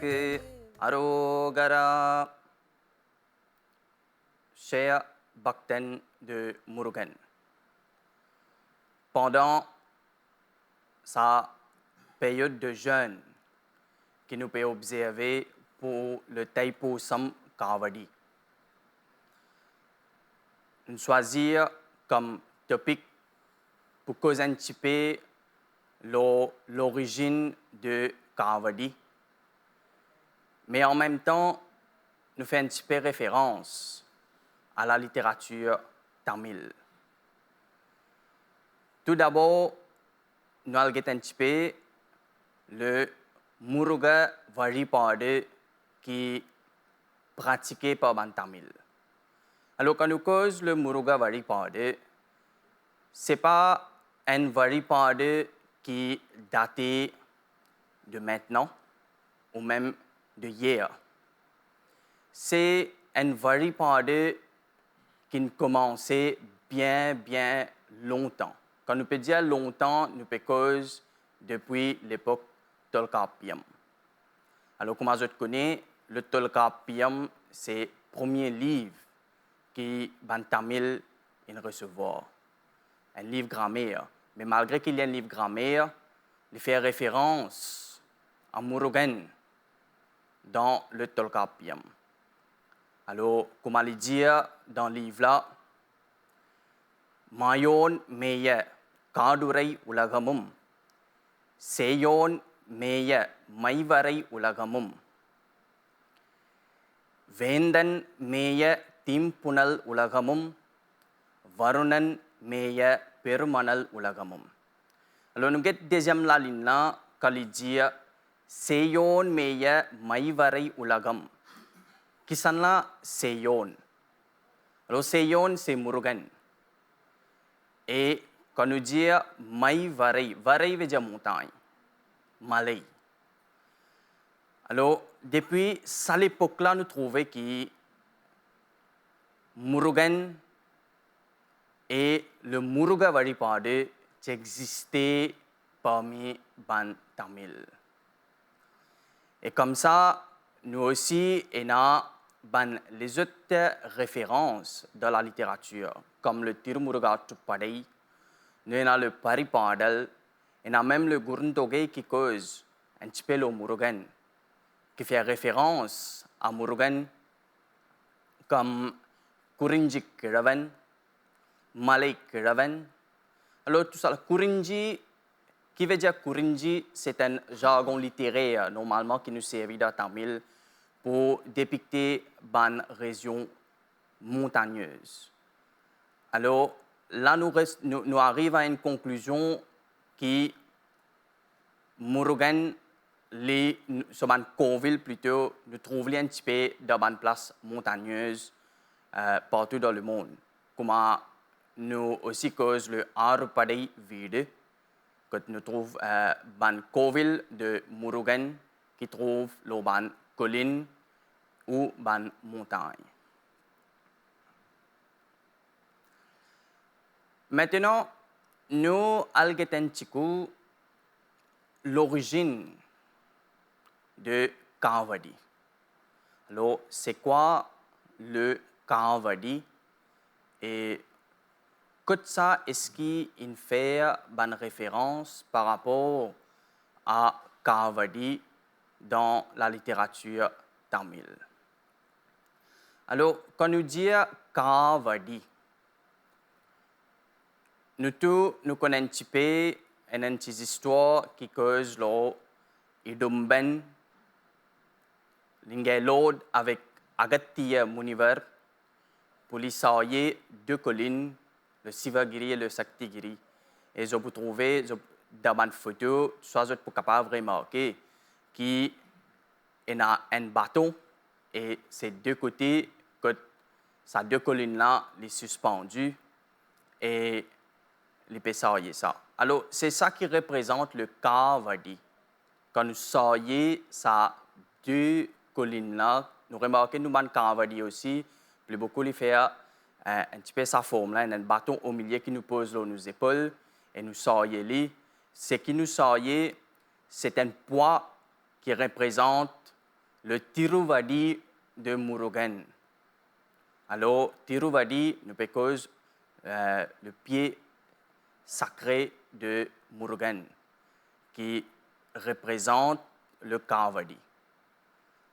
Muruganuku Arogara. Cher Bhakten de Murugan, pendant sa période de jeûne que nous pouvons observer pour le Thaipusam Kavadi, nous choisir comme topic pour causer un petit peu l'origine de Kavadi, mais en même temps, nous faire un petit peu référence à la littérature tamile. Tout d'abord, nous allons un petit peu le Muruga Varipade qui est pratiqué par les Tamil. Alors, quand nous causons le Muruga Varipade, ce n'est pas un Varipade qui est daté de maintenant ou même de hier. C'est un Varipade qui commençait bien longtemps. Quand nous peut dire longtemps, nous peut cause depuis l'époque Tolkapiam. Alors, comme je connais, le Tolkapiam, c'est le premier livre qui ban Tamil recevoir. Un livre grammaire. Mais malgré qu'il y ait un livre grammaire, il fait référence à Murugan dans le Tolkapiam. Alors, comme on le dit dans le livre-là, Mayon Meya Kadurai Ulagamum, Seyon Meya Maivarai Ulagamum, Vendan Meya Timpunal Ulagamum, Varunan Meya Perumanal Ulagamum. Alors, nous avons deuxième la ligne là, quand il dit Seyon Meya Maivarai Ulagam. Qui sont là, Seyon. Alors, Seyon, c'est Murugan. Et quand nous disons Mai Varai, Varai veut dire montagne, Malay. Alors, depuis cette époque-là, nous trouvons que Murugan et le Muruga Varipade existaient parmi les Tamil. Et comme ça, nous aussi, on a les autres références dans la littérature, comme le Tirumuruga Tuppadai, nous avons le Paripadal, on a même le Guruntoge qui cause un petit peu le Murugan, qui fait référence à Murugan comme Kurinji Kiravan, Malay Kiravan. Alors tout ça, Kurinji, qui veut dire Kurinji, c'est un jargon littéraire normalement qui nous sert dans Tamil pour dépicter une région montagneuse. Alors, là, nous arrivons à une conclusion qui Murugan, sur une conville plutôt, nous trouvons un petit peu dans une place montagneuse partout dans le monde. Comme nous aussi cause le Arupadai vide, que nous trouvons une conville de Murugan qui trouve une colline ou une montagne. Maintenant, nous allons l'origine de Kavadi. Alors, c'est quoi le Kavadi? Et que ça est-ce qu'il fait une référence par rapport à Kavadi dans la littérature tamil? Alors, quand nous disons Kavadi, nous connaissons un petit peu une petite histoire qui cause l'Idumben, l'Ingelod avec Agatya Munivar, pour les sailler deux collines, le Sivagiri et le Saktigiri. Et je peux trouver dans une photo, soit je peux capable de remarquer qu'il y a un bâton et ces deux côtés, que ces deux collines-là, les suspendues et les peut sailler ça. Alors, c'est ça qui représente le Kavadi. Quand nous saillons ces deux collines-là, nous remarquons que nous avons Kavadi aussi, plus beaucoup les faire un petit peu sa forme, là, un bâton au milieu qui nous pose sur nos épaules et nous saillons. Ce qui nous saille, c'est un poids qui représente le Tiruvadi de Murugan. Alors, Tiruvadi nous cause le pied sacré de Murugan, qui représente le Kavadi.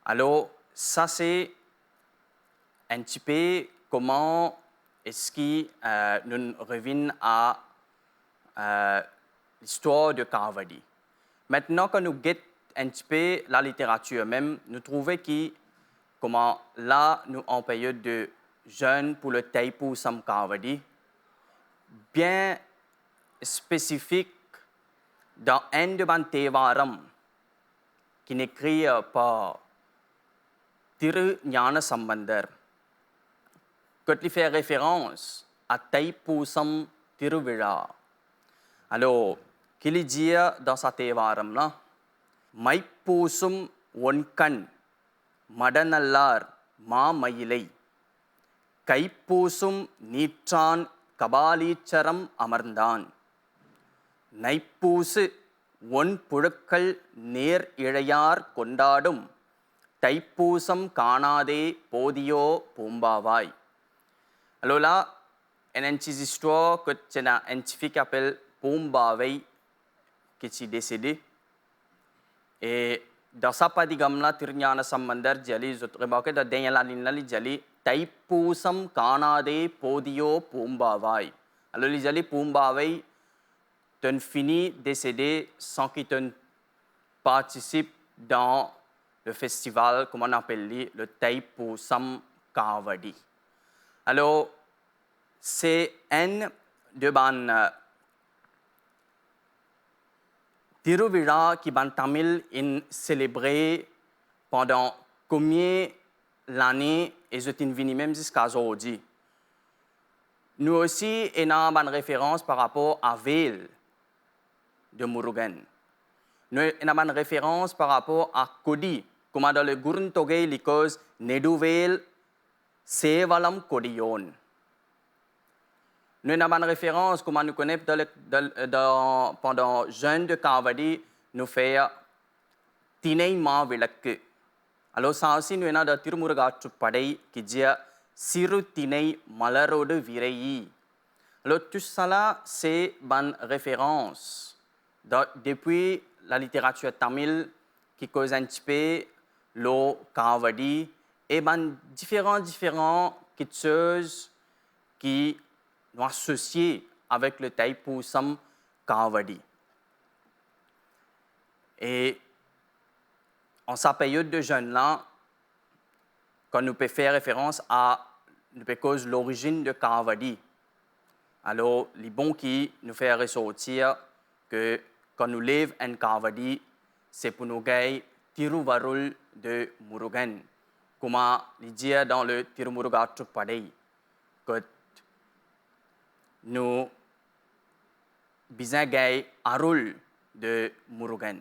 Alors, ça c'est un petit peu comment est-ce que nous revenons à l'histoire de Kavadi. Maintenant que nous guettons un petit peu la littérature même, nous trouvons que comment là, nous en période de jeûne pour le Thaipusam Kavadi, bien spécifique dans un de mes Tevaram qui est écrit par Thiru Gnana Sambandar, qui fait référence à Thaipusam Tiruvira. Alors, qu'il dit dans sa Tevaram là, Maipusum Wonkan Madanallar Ma Mailai Kaipusum Nitran Kabalicharam Amarndan Naippusu one புழுக்கள் நேர் இழையார் கொண்டாடும் தைப்பூசம் காணாதே போதியோ பூம்பாவாய். Alors là, il y a une petite histoire que c'est un petit fille qui appelle Pumbavai qui est décédé. Et dans sa padigam-là, Tirnyana Sambandar Jali, je remarque que dans la ligne Jali, Taipusam Kanade Podio Pumbavai. Alors les Jali Pumbavai, tu fini décédé sans qu'il participe dans le festival, comme on appelle le Thaipusam Kavadi. Alors, c'est un de ban Tiruvira qui ban Tamil est célébré pendant combien l'année et je t'ai venu même jusqu'à aujourd'hui. Nous aussi, on a une référence par rapport à Veil de Murugan. Nous avons une référence par rapport à Kodi, comme dans le Gurun Togei Likos, Neduvel, Sevalam Kodiyon. Nous avons une référence, comme nous connaissons pendant jeûne de Kavadi, nous faisons Tinei Ma Vilakku. Alors, ça aussi, nous avons dans Tirumurugattu Padai qui dit Siru Tinei Malarodu Virei. Alors, tout ça, c'est une référence. Depuis la littérature tamile qui cause un petit peu le Kavadi et différents choses qui sont associées avec le Thaipusam Kavadi. Et en sa période de jeûne là, quand nous pouvons faire référence à l'origine de Kavadi, alors les bons qui nous fait ressortir que quand nous lèvons un Kavadi, c'est pour nous gagner Tiruvarul de Murugan. Comme il dit dans le Tirumurugattu Padai, que nous besoin gagner Arul de Murugan.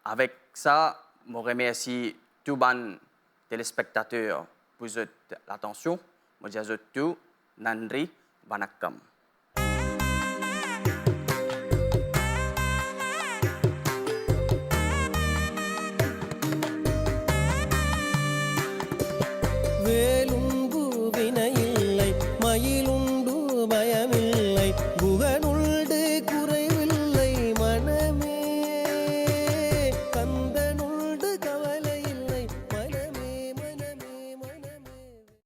Avec ça, je remercie tous les téléspectateurs pour l'attention. Je dis tout, Nandri, Vanakkam.